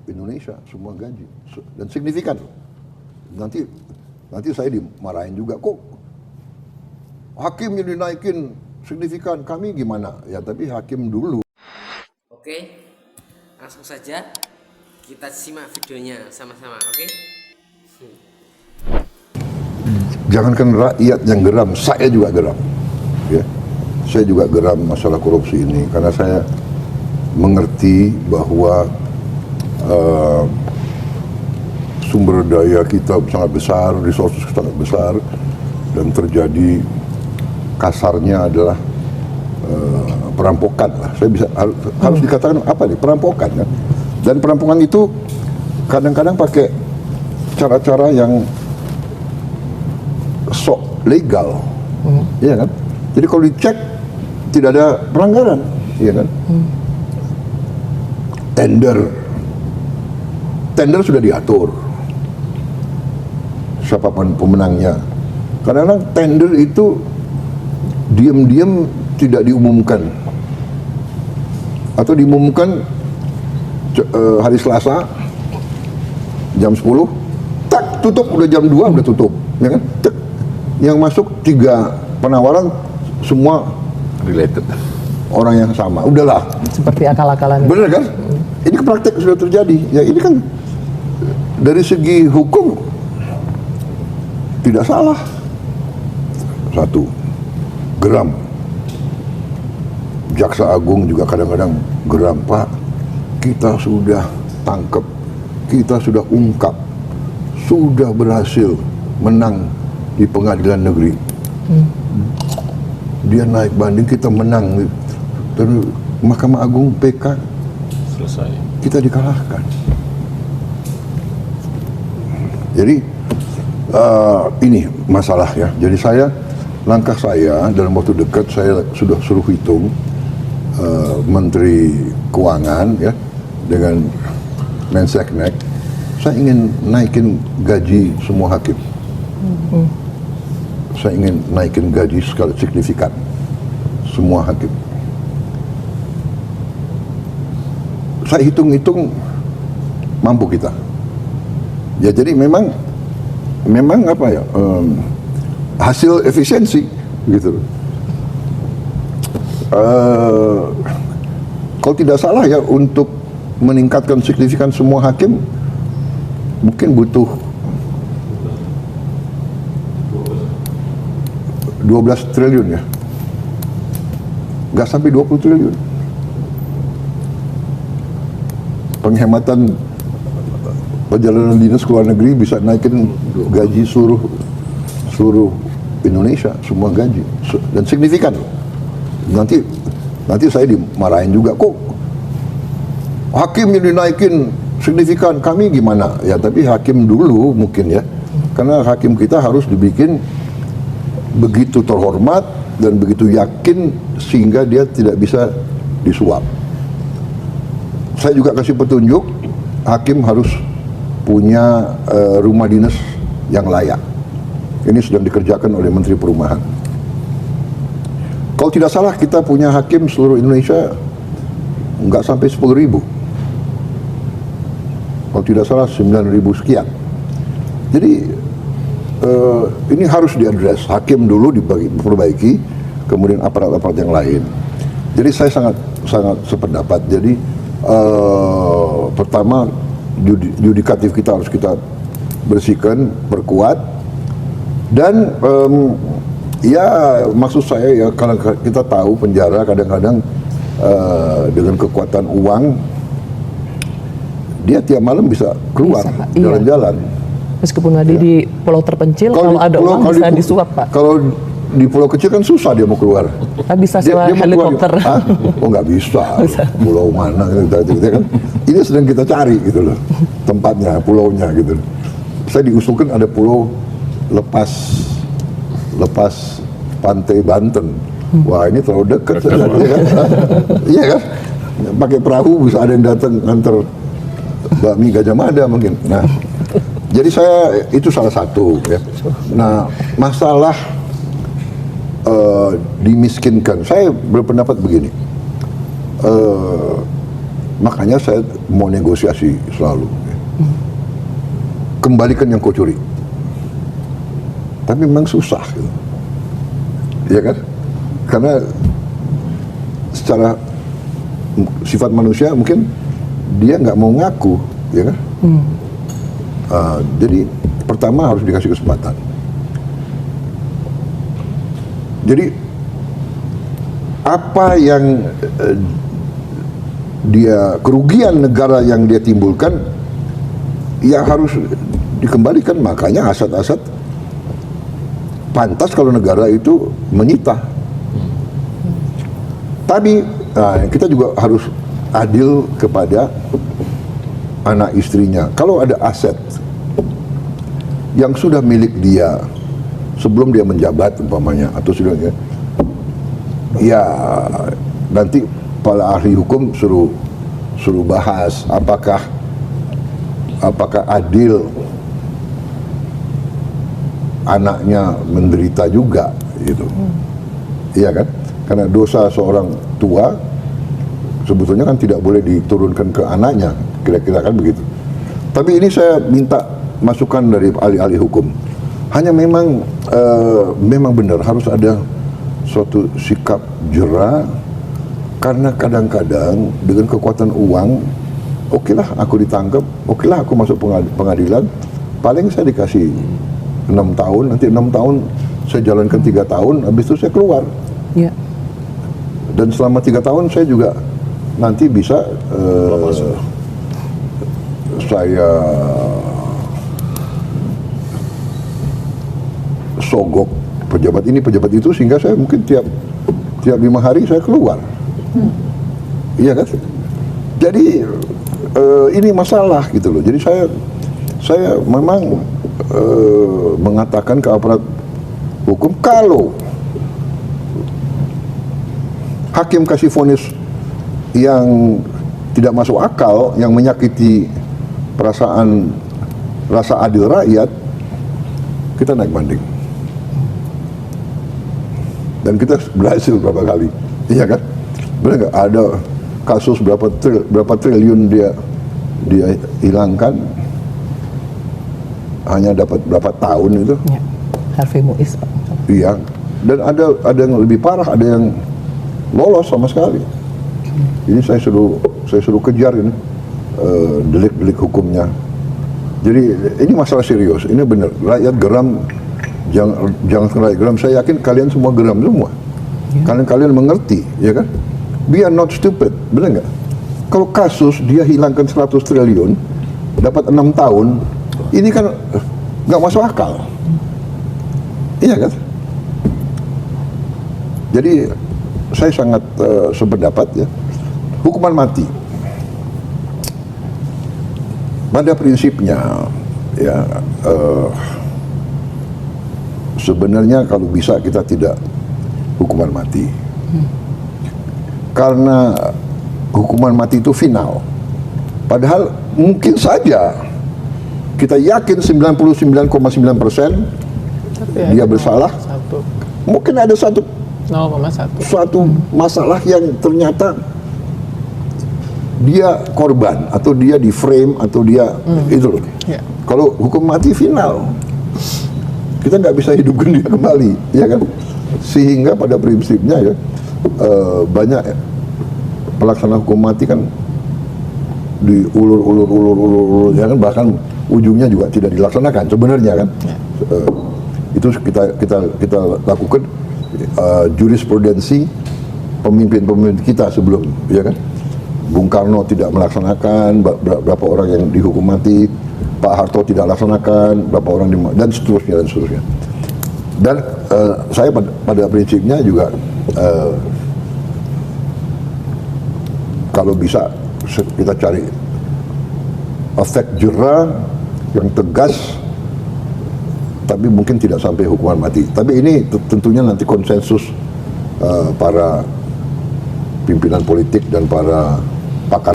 Indonesia semua gaji dan signifikan. Nanti saya dimarahin juga, kok hakim yang dinaikin signifikan, kami gimana? Ya tapi hakim dulu. Oke, langsung saja kita simak videonya sama-sama, oke? Jangankan rakyat yang geram, saya juga geram. Ya, saya juga geram masalah korupsi ini karena saya mengerti bahwa sumber daya kita sangat besar, resources sangat besar, dan terjadi kasarnya adalah perampokan lah. Saya bisa harus dikatakan apa nih, perampokan kan? Dan perampokan itu kadang-kadang pakai cara-cara yang sok legal, iya kan? Jadi kalau dicek tidak ada pelanggaran, iya kan? Tender sudah diatur, siapapun pemenangnya. Kadang-kadang tender itu diam-diam tidak diumumkan, atau diumumkan hari Selasa jam 10, tak tutup udah jam 2 udah tutup, ya kan? Yang masuk 3 penawaran semua related, orang yang sama, udahlah. Seperti akal-akalan. Bener kan? Ini praktek sudah terjadi. Ya ini kan dari segi hukum tidak salah. Satu, geram. Jaksa Agung juga kadang-kadang geram, Pak, kita sudah tangkap, kita sudah ungkap, sudah berhasil menang di pengadilan negeri. Dia naik banding, kita menang. Terus Mahkamah Agung PK selesai, kita dikalahkan. Jadi ini masalah ya. Jadi langkah saya dalam waktu dekat, saya sudah suruh hitung Menteri Keuangan ya dengan Menseknek, saya ingin naikin gaji semua hakim. Saya ingin naikin gaji skala signifikan semua hakim. Saya hitung-hitung mampu kita. Ya jadi memang apa ya, hasil efisiensi gitu. Kalau tidak salah ya, untuk meningkatkan signifikan semua hakim mungkin butuh 12 triliun ya, nggak sampai 20 triliun. Penghematan perjalanan dinas ke luar negeri bisa naikin gaji seluruh Indonesia, semua gaji, dan signifikan. Nanti saya dimarahin juga, kok hakim yang dinaikin signifikan, kami gimana? Ya tapi hakim dulu mungkin ya, karena hakim kita harus dibikin begitu terhormat dan begitu yakin sehingga dia tidak bisa disuap. Saya juga kasih petunjuk, hakim harus punya rumah dinas yang layak. Ini sedang dikerjakan oleh Menteri Perumahan. Kalau tidak salah kita punya hakim seluruh Indonesia nggak sampai 10.000. Kalau tidak salah 9.000 sekian. Jadi ini harus diadres. Hakim dulu diperbaiki, kemudian aparat-aparat yang lain. Jadi saya sangat sependapat. Jadi pertama, yudikatif kita harus kita bersihkan, perkuat, dan ya maksud saya ya, kalau kita tahu penjara kadang-kadang dengan kekuatan uang dia tiap malam bisa keluar jalan-jalan. Meskipun ada di pulau terpencil, kalau ada uang bisa disuap, Pak. Kalau di pulau kecil kan susah dia mau keluar. Bisa sewa helikopter. Oh nggak bisa. Pulau mana gitu kan? Ini sedang kita cari gitu loh, tempatnya, pulaunya gitu. Saya diusulkan ada pulau lepas pantai Banten. Wah ini terlalu dekat, ya kan? Iya kan? Pakai perahu bisa ada yang datang nganter bakmi Gajah Mada mungkin. Nah, jadi itu salah satu ya. Nah, masalah dimiskinkan, saya berpendapat begini, Makanya saya mau negosiasi selalu. Kembalikan yang kau curi. Tapi memang susah, gitu. Ya kan? Karena secara sifat manusia mungkin dia nggak mau ngaku, ya kan? Jadi pertama harus dikasih kesempatan. Jadi apa yang kerugian negara yang dia timbulkan ya harus dikembalikan. Makanya aset-aset pantas kalau negara itu menyita. Tapi kita juga harus adil kepada anak istrinya. Kalau ada aset yang sudah milik dia sebelum dia menjabat umpamanya atau sudah, ya nanti para ahli hukum suruh bahas apakah adil anaknya menderita juga, gitu. Iya kan? Karena dosa seorang tua sebetulnya kan tidak boleh diturunkan ke anaknya, kira-kira kan begitu. Tapi ini saya minta masukan dari ahli-ahli hukum. Hanya memang benar harus ada suatu sikap jera, karena kadang-kadang dengan kekuatan uang, okelah aku ditangkap, okelah aku masuk pengadilan, paling saya dikasih 6 tahun, nanti 6 tahun saya jalankan 3 tahun, habis itu saya keluar. Ya. Dan selama 3 tahun saya juga nanti bisa saya sogok pejabat ini pejabat itu, sehingga saya mungkin tiap 5 hari saya keluar. Iya kan? Jadi ini masalah gitu loh. Jadi saya memang mengatakan ke aparat hukum, kalau hakim kasih vonis yang tidak masuk akal, yang menyakiti perasaan rasa adil rakyat, kita naik banding. Dan kita berhasil berapa kali, iya kan? Benar nggak? Ada kasus berapa triliun dia hilangkan, hanya dapat berapa tahun itu? Ya. Harvey Muiz, Pak. Iya. Dan ada yang lebih parah, ada yang lolos sama sekali. Ini saya suruh kejar ini delik-delik hukumnya. Jadi ini masalah serius. Ini benar. Rakyat geram. Jangan rakyat geram. Saya yakin kalian semua geram semua. Kalian mengerti, ya kan? We are not stupid, benar nggak? Kalau kasus dia hilangkan 100 triliun, dapat 6 tahun, ini kan nggak masuk akal. Iya kan? Jadi saya sangat sependapat, ya, hukuman mati pada prinsipnya, ya, sebenarnya kalau bisa kita tidak hukuman mati, karena hukuman mati itu final. Padahal mungkin saja kita yakin 99,9% dia bersalah. Mungkin ada suatu masalah yang ternyata dia korban, atau dia di frame, atau dia itu loh. Kalau hukum mati final, kita nggak bisa hidupkan dia kembali, ya kan? Sehingga pada prinsipnya, ya, banyak pelaksana hukum mati kan diulur, ya kan, bahkan ujungnya juga tidak dilaksanakan sebenarnya kan. Itu kita lakukan jurisprudensi pemimpin kita sebelum, ya kan. Bung Karno tidak melaksanakan, berapa orang yang dihukum mati, Pak Harto tidak laksanakan, berapa orang dan seterusnya. Dan saya pada prinsipnya juga kalau bisa kita cari efek jera yang tegas, tapi mungkin tidak sampai hukuman mati. Tapi ini tentunya nanti konsensus para pimpinan politik dan para pakar